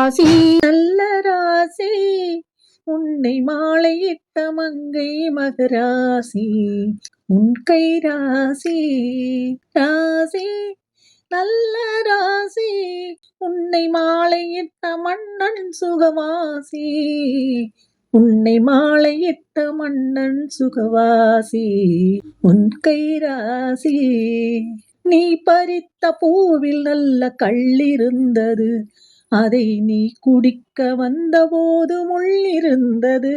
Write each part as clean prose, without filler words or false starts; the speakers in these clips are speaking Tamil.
ராசி நல்ல ராசி உன்னை மாலையிட்ட மங்கை மகராசி உன் கை ராசி ராசி நல்ல ராசி உன்னை மாலையிட்ட மன்னன் சுகவாசி உன்னை மாலையிட்ட மன்னன் சுகவாசி உன் கை ராசி நீ பறித்த பூவில் நல்ல கள்ளிருந்தது அதை நீ குடிக்க வந்தபோது முள்ளிருந்தது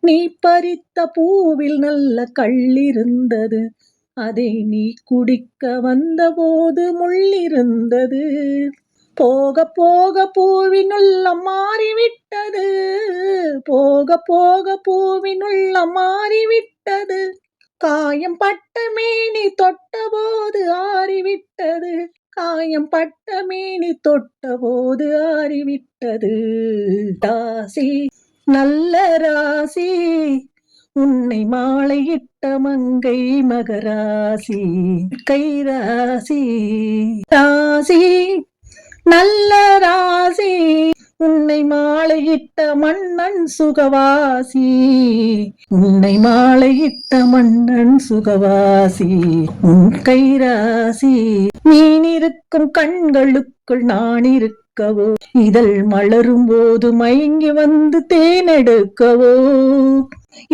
நீ பறித்த பூவில் நல்ல கள்ளிருந்தது அதை நீ குடிக்க வந்தபோது முள்ளிருந்தது போக போக பூவினுள்ளம் மாறிவிட்டது போக போக பூவினுள்ளம் மாறிவிட்டது காயம் பட்ட மேனி தொட்டபோது ஆறிவிட்டது காயம் பட்ட மேனி தொட்டபோது ஆறிவிட்டது ராசி நல்ல ராசி உன்னை மாலையிட்ட மங்கை மகராசி கை ராசி ராசி நல்ல ராசி உன்னை மாலையிட்ட மன்னன் சுகவாசி உன்னை மாலையிட்ட மன்னன் சுகவாசி உன் கை ராசி மீன் இருக்கும் கண்களுக்குள் நான் இருக்கவோ இதழ் மலரும் போது மயங்கி வந்து தேனெடுக்கவோ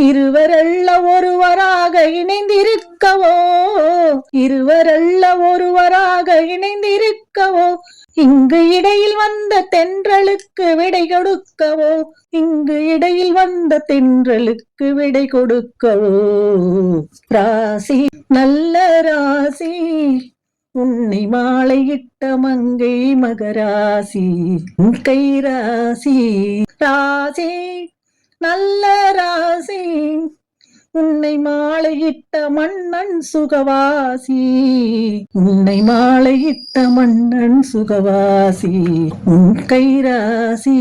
இருவரல்ல ஒருவராக இணைந்திருக்கவோ இருவரல்ல ஒருவராக இணைந்திருக்கவோ இங்கு இடையில் வந்த தென்றலுக்கு விடை கொடுக்கவோ இங்கு இடையில் வந்த தென்றலுக்கு விடை கொடுக்கவோ ராசி நல்ல ராசி உன்னை மாலையிட்ட மங்கை மகராசி உன் கை ராசி ராசி நல்ல ராசி உன்னை மாலையிட்ட மன்னன் சுகவாசி உன்னை மாலையிட்ட மன்னன் சுகவாசி உன் கை ராசி